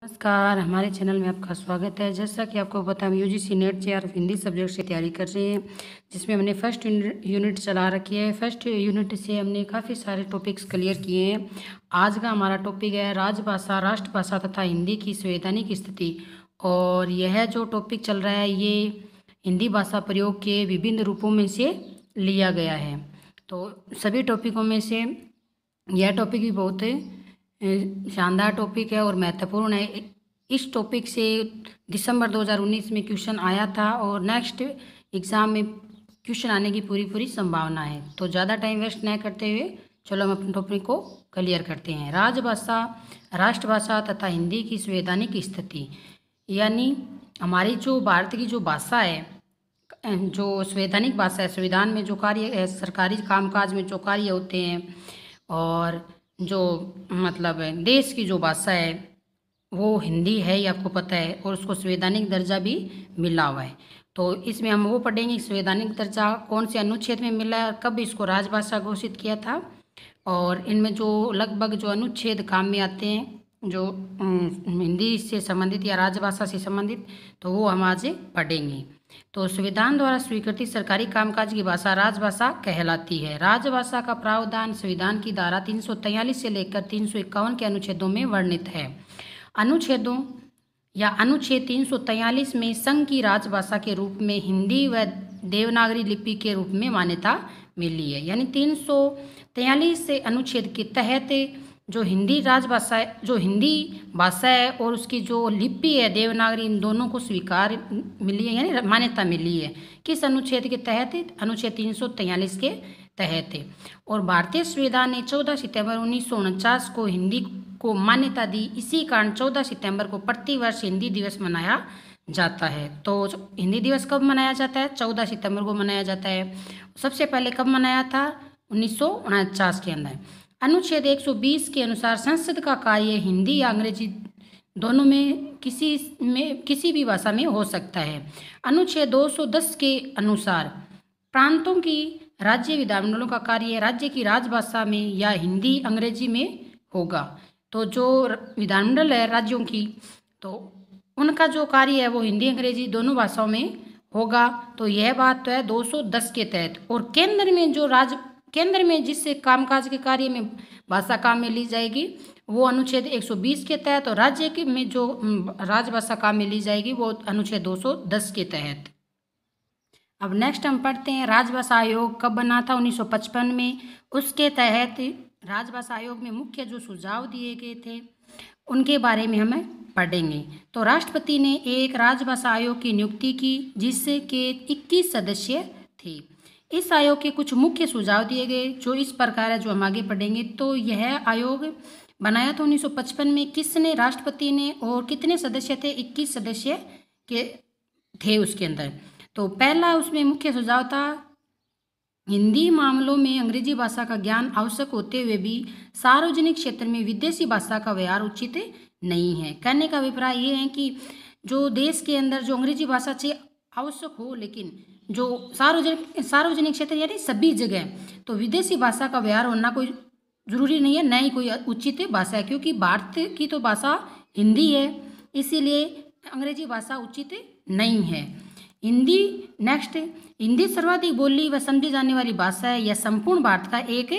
नमस्कार, हमारे चैनल में आपका स्वागत है। जैसा कि आपको पता है, हम UGC net JRF Hindi subject से तैयारी कर रहे हैं, जिसमें हमने फर्स्ट यूनिट चला रखी है। फर्स्ट यूनिट से हमने काफ़ी सारे टॉपिक्स क्लियर किए हैं। आज का हमारा टॉपिक है राजभाषा, राष्ट्रभाषा तथा हिंदी की संवैधानिक स्थिति। और यह जो टॉपिक चल रहा है, ये हिंदी भाषा प्रयोग के विभिन्न रूपों में से लिया गया है। तो सभी टॉपिकों में से यह टॉपिक भी बहुत शानदार टॉपिक है और महत्वपूर्ण है। इस टॉपिक से दिसंबर 2019 में क्वेश्चन आया था और नेक्स्ट एग्ज़ाम में क्वेश्चन आने की पूरी संभावना है। तो ज़्यादा टाइम वेस्ट न करते हुए चलो हम अपने टॉपिक को क्लियर करते हैं। राजभाषा, राष्ट्रभाषा तथा हिंदी की संवैधानिक स्थिति, यानी हमारी जो भारत की जो भाषा है, जो संवैधानिक भाषा है, संविधान में जो कार्य, सरकारी कामकाज में जो कार्य होते हैं, और जो मतलब देश की जो भाषा है वो हिंदी है, ये आपको पता है, और उसको संवैधानिक दर्जा भी मिला हुआ है। तो इसमें हम वो पढ़ेंगे संवैधानिक दर्जा कौन से अनुच्छेद में मिला है, कब इसको राजभाषा घोषित किया था, और इनमें जो लगभग जो अनुच्छेद काम में आते हैं जो हिंदी से संबंधित या राजभाषा से संबंधित, तो वो हम आज पढ़ेंगे। तो संविधान द्वारा स्वीकृत सरकारी कामकाज की भाषा राजभाषा कहलाती है। राजभाषा का प्रावधान संविधान की धारा 343 से लेकर 351 के अनुच्छेदों में वर्णित है। अनुच्छेदों या अनुच्छेद 343 में संघ की राजभाषा के रूप में हिंदी व देवनागरी लिपि के रूप में मान्यता मिली है। यानी 343 से अनुच्छेद के तहत जो हिंदी राजभाषा है, जो हिंदी भाषा है और उसकी जो लिपि है देवनागरी, इन दोनों को स्वीकार मिली है, यानी मान्यता मिली है। किस अनुच्छेद के तहत? अनुच्छेद 343 के तहत। और भारतीय संविधान ने 14 सितंबर 1949 को हिंदी को मान्यता दी। इसी कारण 14 सितंबर को प्रतिवर्ष हिंदी दिवस मनाया जाता है। तो हिंदी दिवस कब मनाया जाता है? 14 सितंबर को मनाया जाता है। सबसे पहले कब मनाया था? 1949 के अंदर। अनुच्छेद 120 के अनुसार संसद का कार्य हिंदी या अंग्रेजी दोनों में किसी भी भाषा में हो सकता है। अनुच्छेद 210 के अनुसार प्रांतों की राज्य विधानमंडलों का कार्य राज्य की राजभाषा में या हिंदी अंग्रेजी में होगा। तो जो विधानमंडल है राज्यों की, तो उनका जो कार्य है वो हिंदी अंग्रेजी दोनों भाषाओं में होगा। तो यह बात तो है 210 के तहत। और केंद्र में जिस कामकाज के कार्य में भाषा काम में ली जाएगी वो अनुच्छेद 120 के तहत, और राज्य के में जो राजभाषा काम में ली जाएगी वो अनुच्छेद 210 के तहत। अब नेक्स्ट हम पढ़ते हैं राजभाषा आयोग कब बना था? 1955 में। उसके तहत राजभाषा आयोग में मुख्य जो सुझाव दिए गए थे उनके बारे में हमें पढ़ेंगे। तो राष्ट्रपति ने एक राजभाषा आयोग की नियुक्ति की जिसके 21 सदस्य थे। इस आयोग के कुछ मुख्य सुझाव दिए गए जो इस प्रकार है, जो हम आगे पढ़ेंगे। तो यह आयोग बनाया था 1955 में। किसने? राष्ट्रपति ने। और कितने सदस्य थे? 21 सदस्य के थे उसके अंदर। तो पहला उसमें मुख्य सुझाव था हिंदी मामलों में अंग्रेजी भाषा का ज्ञान आवश्यक होते हुए भी सार्वजनिक क्षेत्र में विदेशी भाषा का व्यवहार उचित नहीं है। कहने का अभिप्राय ये है कि जो देश के अंदर जो अंग्रेजी भाषा से आवश्यक हो, लेकिन जो सार्वजनिक क्षेत्र यानी सभी जगह तो विदेशी भाषा का व्यवहार होना कोई जरूरी नहीं है, न ही कोई उचित भाषा है, क्योंकि भारत की तो भाषा हिंदी है, इसीलिए अंग्रेजी भाषा उचित नहीं है। हिंदी नेक्स्ट, हिंदी सर्वाधिक बोली व समझी जाने वाली भाषा है। यह संपूर्ण भारत का एक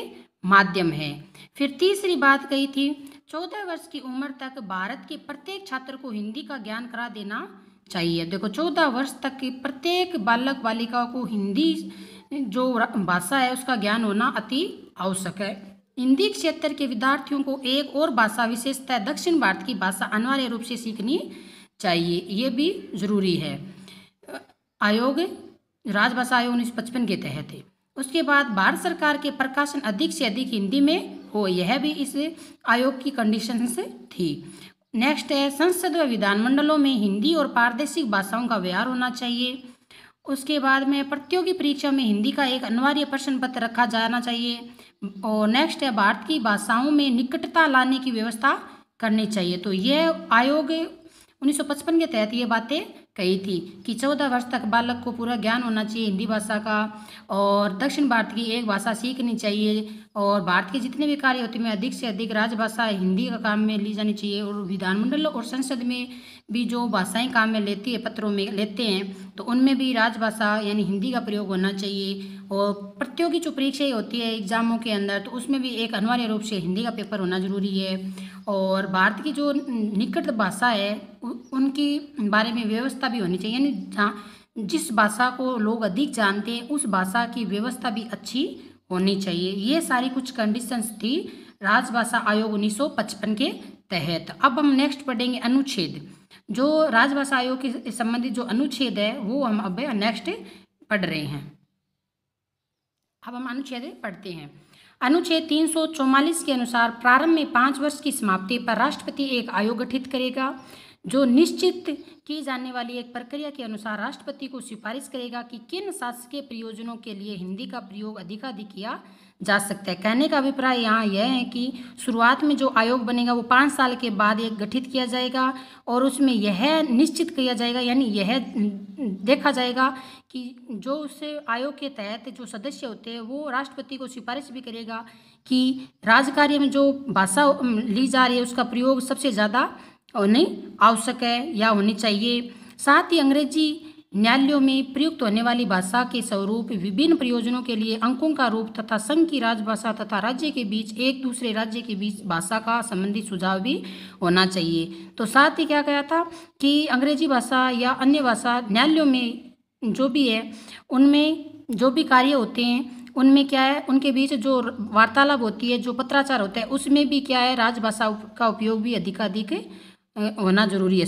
माध्यम है। फिर तीसरी बात कही थी 14 वर्ष की उम्र तक भारत के प्रत्येक छात्र को हिंदी का ज्ञान करा देना चाहिए। देखो 14 वर्ष तक की प्रत्येक बालक बालिकाओं को हिंदी जो भाषा है उसका ज्ञान होना अति आवश्यक है। हिंदी क्षेत्र के विद्यार्थियों को एक और भाषा, विशेषतः दक्षिण भारत की भाषा अनिवार्य रूप से सीखनी चाहिए, ये भी जरूरी है। आयोग राजभाषा आयोग 1955 के तहत है। उसके बाद भारत सरकार के प्रकाशन अधिक से अधिक हिंदी में हो, यह भी इस आयोग की कंडीशन से थी। नेक्स्ट है संसद व विधानमंडलों में हिंदी और प्रादेशिक भाषाओं का व्यवहार होना चाहिए। उसके बाद में प्रतियोगी परीक्षा में हिंदी का एक अनिवार्य प्रश्न पत्र रखा जाना चाहिए। और नेक्स्ट है भारत की भाषाओं में निकटता लाने की व्यवस्था करनी चाहिए। तो यह आयोग 1955 के तहत ये बातें कही थी कि 14 वर्ष तक बालक को पूरा ज्ञान होना चाहिए हिंदी भाषा का, और दक्षिण भारत की एक भाषा सीखनी चाहिए, और भारत के जितने भी कार्य होते हैं में अधिक से अधिक राजभाषा हिंदी का काम में ली जानी चाहिए, और विधानमंडल और संसद में भी जो भाषाएं काम में लेती है, पत्रों में लेते हैं, तो उनमें भी राजभाषा यानी हिंदी का प्रयोग होना चाहिए। और प्रतियोगी जो परीक्षाएं होती है एग्जामों के अंदर, तो उसमें भी एक अनिवार्य रूप से हिंदी का पेपर होना जरूरी है। और भारत की जो निकट भाषा है उनकी बारे में व्यवस्था भी होनी चाहिए, यानी जहाँ जिस भाषा को लोग अधिक जानते हैं उस भाषा की व्यवस्था भी अच्छी होनी चाहिए। ये सारी कुछ कंडीशंस थी राजभाषा आयोग 1955 के तहत। अब हम नेक्स्ट पढ़ेंगे अनुच्छेद। जो राजभाषा आयोग के संबंधित जो अनुच्छेद है वो हम अब नेक्स्ट पढ़ रहे हैं। अब हम अनुच्छेद पढ़ते हैं। अनुच्छेद 344 के अनुसार प्रारंभ में 5 वर्ष की समाप्ति पर राष्ट्रपति एक आयोग गठित करेगा जो निश्चित की जाने वाली एक प्रक्रिया के अनुसार राष्ट्रपति को सिफारिश करेगा कि किन शासकीय प्रयोजनों के लिए हिंदी का प्रयोग अधिकाधिक किया जा सकता है। कहने का अभिप्राय यहाँ यह है कि शुरुआत में जो आयोग बनेगा वो 5 साल के बाद एक गठित किया जाएगा, और उसमें यह निश्चित किया जाएगा यानी यह देखा जाएगा कि जो उस आयोग के तहत जो सदस्य होते हैं वो राष्ट्रपति को सिफारिश भी करेगा कि राजकार्य में जो भाषा ली जा रही है उसका प्रयोग सबसे ज़्यादा होनी आवश्यक है या होनी चाहिए। साथ ही अंग्रेजी न्यायालयों में प्रयुक्त होने वाली भाषा के स्वरूप विभिन्न प्रयोजनों के लिए अंकों का रूप तथा संघ की राजभाषा तथा राज्य के बीच एक दूसरे राज्य के बीच भाषा का संबंधी सुझाव भी होना चाहिए। तो साथ ही क्या कहा था कि अंग्रेजी भाषा या अन्य भाषा न्यायालयों में जो भी है उनमें जो भी कार्य होते हैं उनमें क्या है उनके बीच जो वार्तालाप होती है, जो पत्राचार होता है, उसमें भी क्या है राजभाषा का उपयोग भी अधिकाधिक होना जरूरी है।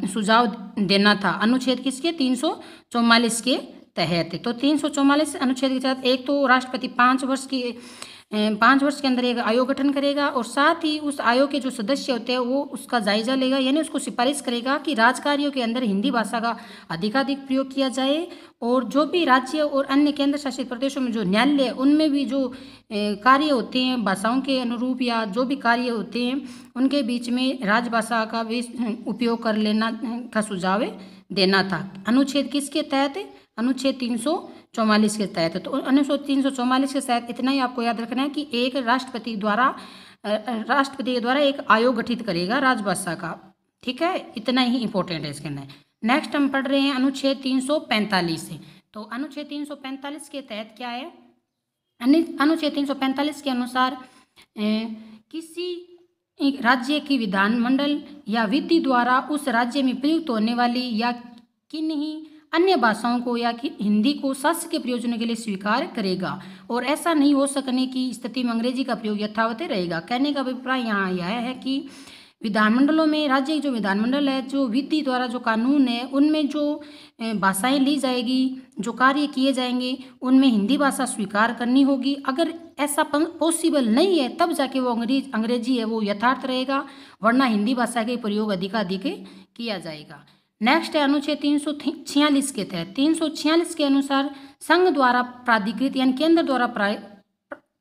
सुझाव देना था अनुच्छेद किसके 344 के तहत। तो 344 अनुच्छेद के तहत एक तो राष्ट्रपति 5 वर्ष के अंदर एक आयोग गठन करेगा, और साथ ही उस आयोग के जो सदस्य होते हैं वो उसका जायजा लेगा यानी उसको सिफारिश करेगा कि राजकार्यों के अंदर हिंदी भाषा का अधिकाधिक प्रयोग किया जाए, और जो भी राज्य और अन्य केंद्र शासित प्रदेशों में जो न्यायालय है उनमें भी जो कार्य होते हैं भाषाओं के अनुरूप या जो भी कार्य होते हैं उनके बीच में राजभाषा का भी उपयोग कर लेना का सुझाव देना था। अनुच्छेद किसके तहत? अनुच्छेद 344 के तहत। तो अनुच्छेद 344 के तहत इतना ही आपको याद रखना है कि एक राष्ट्रपति के द्वारा एक आयोग गठित करेगा राजभाषा का। ठीक है, इतना ही इंपॉर्टेंट है इसके अंदर। नेक्स्ट हम पढ़ रहे हैं अनुच्छेद 345 से। तो अनुच्छेद 345 के तहत क्या है? अनुच्छेद 345 के अनुसार किसी एक राज्य की विधानमंडल या विधि द्वारा उस राज्य में प्रयुक्त होने वाली या किन्हीं अन्य भाषाओं को या हिंदी को शासकीय प्रयोजनों के लिए स्वीकार करेगा, और ऐसा नहीं हो सकने की स्थिति में अंग्रेजी का प्रयोग यथावत रहेगा। कहने का अभिप्राय यहाँ यह है कि विधानमंडलों में राज्य जो विधानमंडल है, जो विधि द्वारा जो कानून है उनमें जो भाषाएं ली जाएगी, जो कार्य किए जाएंगे उनमें हिंदी भाषा स्वीकार करनी होगी। अगर ऐसा पॉसिबल नहीं है तब जाके वो अंग्रेजी है वो यथार्थ रहेगा, वरना हिंदी भाषा के प्रयोग अधिकाधिक किया जाएगा। नेक्स्ट है अनुच्छेद 346 के तहत। 346 के अनुसार संघ द्वारा प्राधिकृत यानी केंद्र द्वारा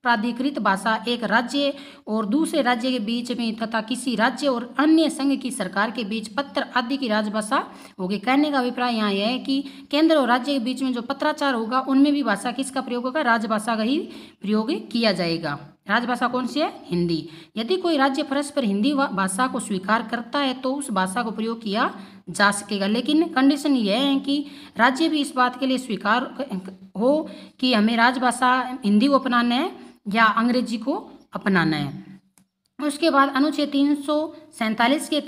प्राधिकृत भाषा एक राज्य और दूसरे राज्य के बीच में तथा किसी राज्य और अन्य संघ की सरकार के बीच पत्र आदि की राजभाषा होगी। कहने का अभिप्राय यहाँ यह है कि केंद्र और राज्य के बीच में जो पत्राचार होगा उनमें भी भाषा किसका प्रयोग होगा? राजभाषा का ही प्रयोग किया जाएगा। राजभाषा कौन सी है? हिंदी। यदि कोई राज्य परस्पर हिंदी भाषा को स्वीकार करता है तो उस भाषा को प्रयोग किया जा सकेगा, लेकिन कंडीशन यह है कि राज्य भी इस बात के लिए स्वीकार हो कि हमें राजभाषा हिंदी को अपनाना है या अंग्रेजी को अपनाना है। उसके बाद अनुच्छेद 347 के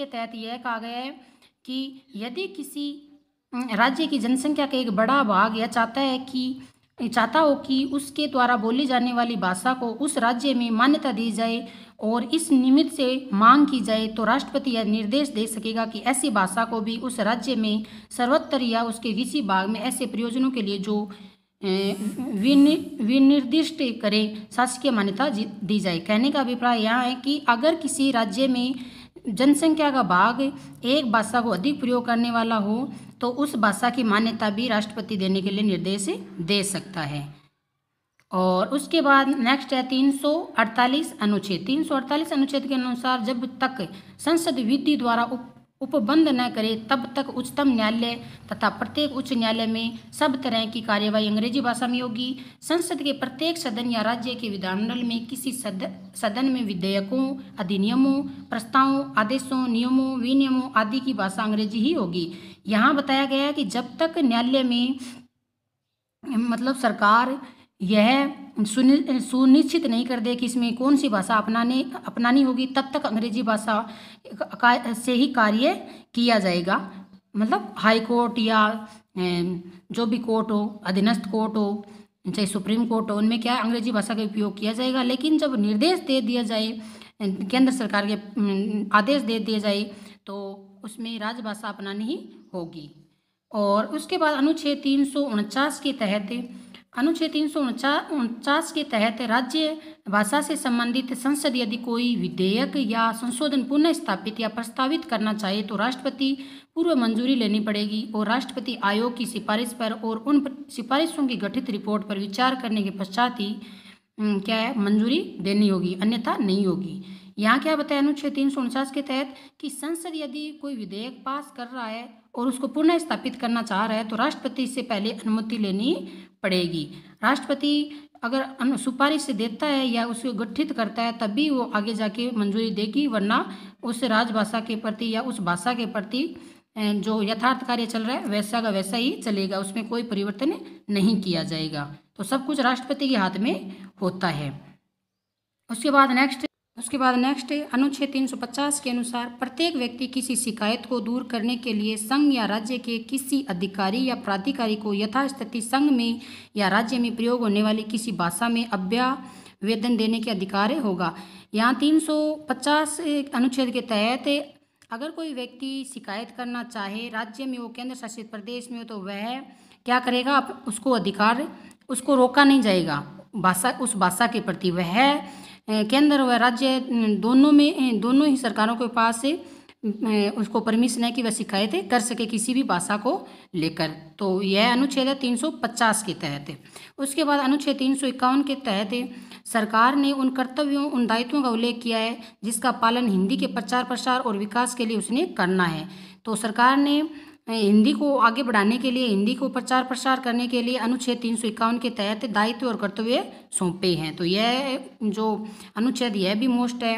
तहत यह कहा गया है कि यदि किसी राज्य की जनसंख्या का एक बड़ा भाग यह चाहता हो कि उसके द्वारा बोली जाने वाली भाषा को उस राज्य में मान्यता दी जाए और इस निमित्त से मांग की जाए, तो राष्ट्रपति यह निर्देश दे सकेगा कि ऐसी भाषा को भी उस राज्य में सर्वत्र या उसके किसी भाग में ऐसे प्रयोजनों के लिए जो विनिर्दिष्ट करें शासकीय मान्यता दी जाए। कहने का अभिप्राय यहाँ है कि अगर किसी राज्य में जनसंख्या का भाग एक भाषा को अधिक प्रयोग करने वाला हो तो उस भाषा की मान्यता भी राष्ट्रपति देने के लिए निर्देश दे सकता है। और उसके बाद नेक्स्ट है 348 अनुच्छेद। 348 अनुच्छेद के अनुसार जब तक संसद विधि द्वारा उपबंध न करे तब तक उच्चतम न्यायालय तथा प्रत्येक उच्च न्यायालय में सब तरह की कार्यवाही अंग्रेजी भाषा में होगी। संसद के प्रत्येक सदन या राज्य के विधानमंडल में किसी सदन में विधेयकों, अधिनियमों, प्रस्तावों, आदेशों, नियमों, विनियमों आदि की भाषा अंग्रेजी ही होगी। यहाँ बताया गया है कि जब तक न्यायालय में मतलब सरकार यह सुनिश्चित नहीं कर दे कि इसमें कौन सी भाषा अपनानी होगी, तब तक अंग्रेजी भाषा से ही कार्य किया जाएगा। मतलब हाई कोर्ट या जो भी कोर्ट हो, अधीनस्थ कोर्ट हो, चाहे सुप्रीम कोर्ट हो, उनमें क्या अंग्रेजी भाषा का उपयोग किया जाएगा। लेकिन जब निर्देश दे दिया जाए, केंद्र सरकार के आदेश दे दिए जाए, तो उसमें राजभाषा अपनानी ही होगी। और उसके बाद अनुच्छेद 349 के तहत अनुच्छेद 349 के तहत राज्य भाषा से संबंधित संसद यदि कोई विधेयक या संशोधन पुनः स्थापित या प्रस्तावित करना चाहे तो राष्ट्रपति पूर्व मंजूरी लेनी पड़ेगी और राष्ट्रपति आयोग की सिफारिश पर और उन सिफारिशों की गठित रिपोर्ट पर विचार करने के पश्चात ही क्या है मंजूरी देनी होगी, अन्यथा नहीं होगी। यहाँ क्या बताया अनुच्छेद 349 के तहत कि संसद यदि कोई विधेयक पास कर रहा है और उसको पुनः स्थापित करना चाह रहा है तो राष्ट्रपति से पहले अनुमति लेनी पड़ेगी। राष्ट्रपति अगर सिफारिश से देता है या उसको गठित करता है तभी वो आगे जाके मंजूरी देगी, वरना उस राजभाषा के प्रति या उस भाषा के प्रति जो यथार्थ कार्य चल रहा है वैसा का वैसा ही चलेगा, उसमें कोई परिवर्तन नहीं किया जाएगा। तो सब कुछ राष्ट्रपति के हाथ में होता है। उसके बाद नेक्स्ट अनुच्छेद 350 के अनुसार प्रत्येक व्यक्ति किसी शिकायत को दूर करने के लिए संघ या राज्य के किसी अधिकारी या प्राधिकारी को यथास्थिति संघ में या राज्य में प्रयोग होने वाली किसी भाषा में अभ्यावेदन देने के अधिकार होगा। यहाँ 350 अनुच्छेद के तहत अगर कोई व्यक्ति शिकायत करना चाहे राज्य में हो, केंद्र शासित प्रदेश में हो, तो वह क्या करेगा, उसको अधिकार, उसको रोका नहीं जाएगा उस भाषा के प्रति। वह केंद्र व राज्य दोनों ही सरकारों के पास उसको परमिशन है कि वह शिकायतें कर सके किसी भी भाषा को लेकर। तो यह अनुच्छेद है 350 के तहत। उसके बाद अनुच्छेद 351 के तहत सरकार ने उन कर्तव्यों, उन दायित्वों का उल्लेख किया है जिसका पालन हिंदी के प्रचार प्रसार और विकास के लिए उसने करना है। तो सरकार ने हिंदी को आगे बढ़ाने के लिए, हिंदी को प्रचार प्रसार करने के लिए अनुच्छेद 351 के तहत दायित्व और कर्तव्य सौंपे हैं। तो यह जो अनुच्छेद यह भी मोस्ट है।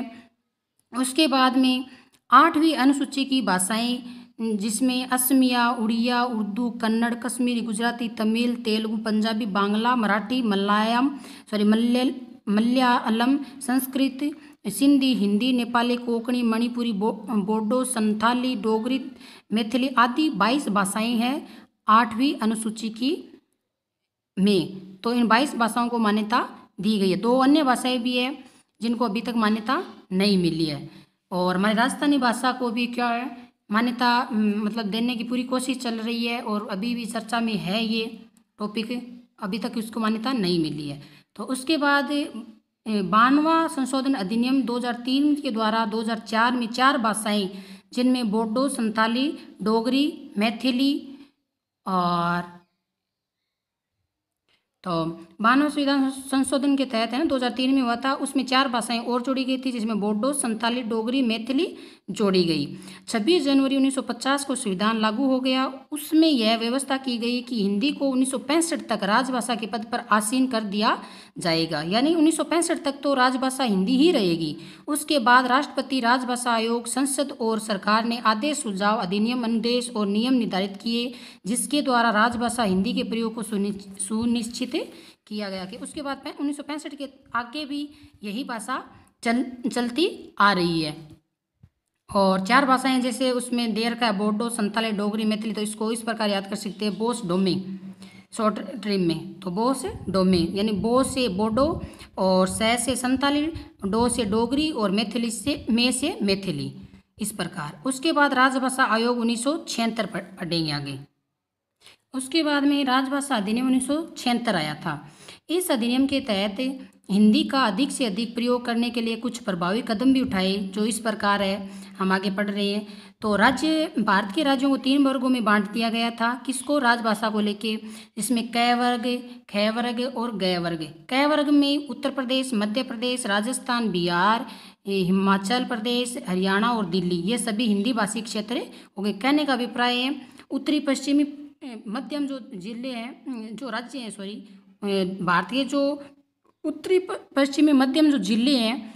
उसके बाद में 8वीं अनुसूची की भाषाएं जिसमें असमिया, उड़िया, उर्दू, कन्नड़, कश्मीरी, गुजराती, तमिल, तेलुगु, पंजाबी, बांग्ला, मराठी, मलयालम, संस्कृत, सिंधी, हिंदी, नेपाली, कोंकणी, मणिपुरी, बोडो, संथाली, डोगरी, मैथिली आदि 22 भाषाएं हैं 8वीं अनुसूची की में। तो इन 22 भाषाओं को मान्यता दी गई है। 2 अन्य भाषाएं भी है जिनको अभी तक मान्यता नहीं मिली है। और हमारी राजस्थानी भाषा को भी क्या है मान्यता मतलब देने की पूरी कोशिश चल रही है और अभी भी चर्चा में है ये टॉपिक, अभी तक उसको मान्यता नहीं मिली है। तो उसके बाद 92वां संशोधन अधिनियम 2003 के द्वारा 2004 में 4 भाषाएं जिनमें बोडो, संथाली, डोगरी, मैथिली और तो 92वें संविधान संशोधन के तहत है ना 2003 में हुआ था, उसमें 4 भाषाएं और जोड़ी गई थी जिसमें बोडो, संथाली, डोगरी, मैथिली जोड़ी गई। 26 जनवरी 1950 को संविधान लागू हो गया। उसमें यह व्यवस्था की गई कि हिंदी को 1965 तक राजभाषा के पद पर आसीन कर दिया जाएगा, यानी 1965 तक तो राजभाषा हिंदी ही रहेगी। उसके बाद राष्ट्रपति, राजभाषा आयोग, संसद और सरकार ने आदेश, सुझाव, अधिनियम, अनुदेश और नियम निर्धारित किए जिसके द्वारा राजभाषा हिंदी के प्रयोग को सुनिश्चित किया गया। कि उसके बाद 1965 के आगे भी यही भाषा चलती आ रही है। और 4 भाषाएं जैसे उसमें देर का बोडो, संथाली, डोगरी, मैथिली, तो इसको इस प्रकार याद कर सकते हैं बोस डोमे शॉर्ट ट्रिम में। तो बोस डोमे यानी बो से बोडो और से संथाली, डो से डोगरी और मैथिली से मैथिली, इस प्रकार। उसके बाद राजभाषा आयोग 1976 पढ़ेंगे आगे। उसके बाद में राजभाषा अधिनियम 1976 आया था। इस अधिनियम के तहत हिंदी का अधिक से अधिक प्रयोग करने के लिए कुछ प्रभावी कदम भी उठाए, जो इस प्रकार है। हम आगे पढ़ रहे हैं। तो भारत के राज्यों को 3 वर्गों में बांट दिया गया था। किसको? राजभाषा को लेके, जिसमें क वर्ग, ख वर्ग और ग वर्ग। क वर्ग में उत्तर प्रदेश, मध्य प्रदेश, राजस्थान, बिहार, हिमाचल प्रदेश, हरियाणा और दिल्ली, ये सभी हिंदी भाषी क्षेत्र हो गए। कहने का अभिप्राय है उत्तरी पश्चिमी मध्यम जो जिले हैं, जो राज्य हैं, भारतीय जो उत्तरी पश्चिमी मध्यम जो जिले हैं,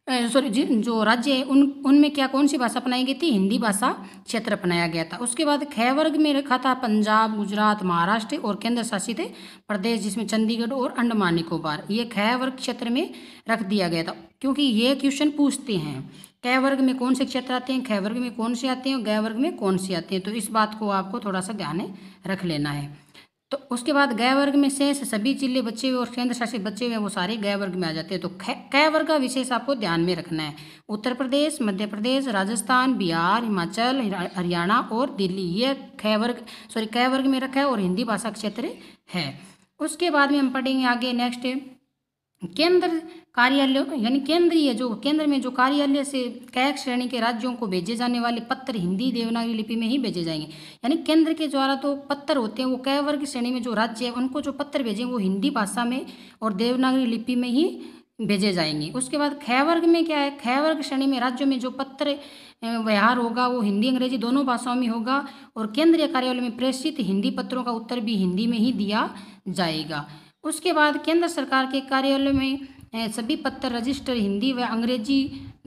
जो राज्य है, उनमें कौन सी भाषा अपनाई गई थी? हिंदी भाषा क्षेत्र अपनाया गया था। उसके बाद ख वर्ग में रखा था पंजाब, गुजरात, महाराष्ट्र और केंद्र शासित प्रदेश, जिसमें चंडीगढ़ और अंडमान निकोबार, ये ख वर्ग क्षेत्र में रख दिया गया था। क्योंकि ये क्वेश्चन पूछते हैं, क वर्ग में कौन से क्षेत्र आते हैं, ख वर्ग में कौन से आते हैं और ग वर्ग में कौन से आते हैं। तो इस बात को आपको थोड़ा सा ध्यान में रख लेना है। तो उसके बाद ग वर्ग में शेष सभी जिले बचे हुए और केंद्र शासित बचे हुए, वो सारे ग वर्ग में आ जाते हैं। तो क वर्ग का विशेष आपको ध्यान में रखना है। उत्तर प्रदेश, मध्य प्रदेश, राजस्थान, बिहार, हिमाचल, हरियाणा और दिल्ली, ये क वर्ग में रखा है और हिंदी भाषा क्षेत्र है। उसके बाद में हम पढ़ेंगे आगे नेक्स्ट, केंद्र कार्यालय, यानी केंद्रीय, जो केंद्र में जो कार्यालय से क श्रेणी के राज्यों को भेजे जाने वाले पत्र हिंदी देवनागरी लिपि में ही भेजे जाएंगे। यानी केंद्र के द्वारा तो पत्र होते हैं, वो क वर्ग श्रेणी में जो राज्य है उनको जो पत्र भेजेंगे वो हिंदी भाषा में और देवनागरी लिपि में ही भेजे जाएंगे। उसके बाद ख वर्ग में क्या है? ख वर्ग श्रेणी में राज्यों में जो पत्र व्यवहार होगा वो हिंदी अंग्रेजी दोनों भाषाओं में होगा और केंद्रीय कार्यालय में प्रेषित हिंदी पत्रों का उत्तर भी हिंदी में ही दिया जाएगा। उसके बाद केंद्र सरकार के कार्यालय में सभी पत्र रजिस्टर हिंदी व अंग्रेजी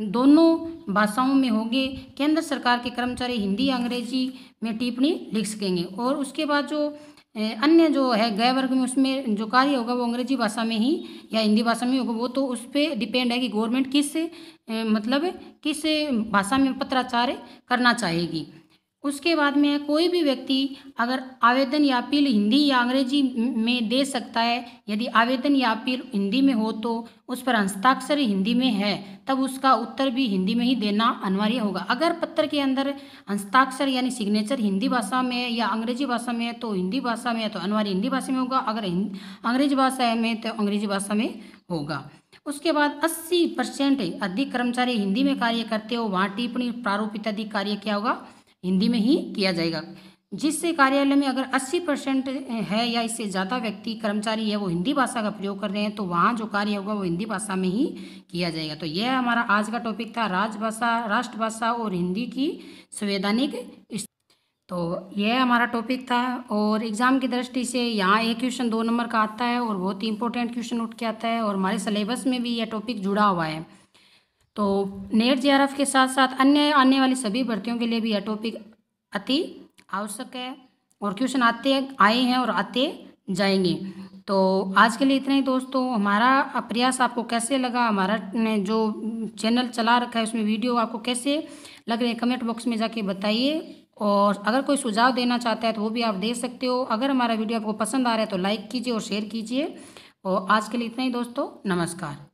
दोनों भाषाओं में होंगे। केंद्र सरकार के कर्मचारी हिंदी अंग्रेजी में टिप्पणी लिख सकेंगे। और उसके बाद जो अन्य जो है ग वर्ग में, उसमें जो कार्य होगा वो अंग्रेजी भाषा में ही या हिंदी भाषा में होगा। वो तो उस पर डिपेंड है कि गवर्नमेंट किस भाषा में पत्राचार करना चाहेगी। उसके बाद में कोई भी व्यक्ति अगर आवेदन या अपील हिंदी या अंग्रेजी में दे सकता है। यदि आवेदन या अपील हिंदी में हो तो उस पर हस्ताक्षर हिंदी में है, तब उसका उत्तर भी हिंदी में ही देना अनिवार्य होगा। अगर पत्र के अंदर हस्ताक्षर यानी सिग्नेचर हिंदी भाषा में या अंग्रेजी भाषा में है तो हिंदी भाषा में है तो अनिवार्य हिंदी भाषा में होगा, अगर अंग्रेजी भाषा में तो अंग्रेजी भाषा में होगा। उसके बाद 80% अधिक कर्मचारी हिंदी में कार्य करते हो, वहाँ टिप्पणी प्रारूप इत्यादि कार्य क्या होगा? हिंदी में ही किया जाएगा। जिससे कार्यालय में अगर 80% है या इससे ज़्यादा व्यक्ति कर्मचारी है वो हिंदी भाषा का प्रयोग कर रहे हैं तो वहाँ जो कार्य होगा वो हिंदी भाषा में ही किया जाएगा। तो यह हमारा आज का टॉपिक था, राजभाषा, राष्ट्रभाषा और हिंदी की संवैधानिक। तो यह हमारा टॉपिक था और एग्ज़ाम की दृष्टि से यहाँ एक क्वेश्चन 2 नंबर का आता है और बहुत ही इंपॉर्टेंट क्वेश्चन उठ के आता है और हमारे सिलेबस में भी यह टॉपिक जुड़ा हुआ है। तो नेट जेआरएफ के साथ साथ अन्य आने वाली सभी भर्तियों के लिए भी यह टॉपिक अति आवश्यक है और क्वेश्चन आए हैं और आते जाएंगे। तो आज के लिए इतना ही दोस्तों। हमारा प्रयास आपको कैसे लगा, हमारा जो चैनल चला रखा है उसमें वीडियो आपको कैसे लग रहे हैं, कमेंट बॉक्स में जाके बताइए। और अगर कोई सुझाव देना चाहता है तो वो भी आप दे सकते हो। अगर हमारा वीडियो आपको पसंद आ रहा है तो लाइक कीजिए और शेयर कीजिए। और आज के लिए इतना ही दोस्तों, नमस्कार।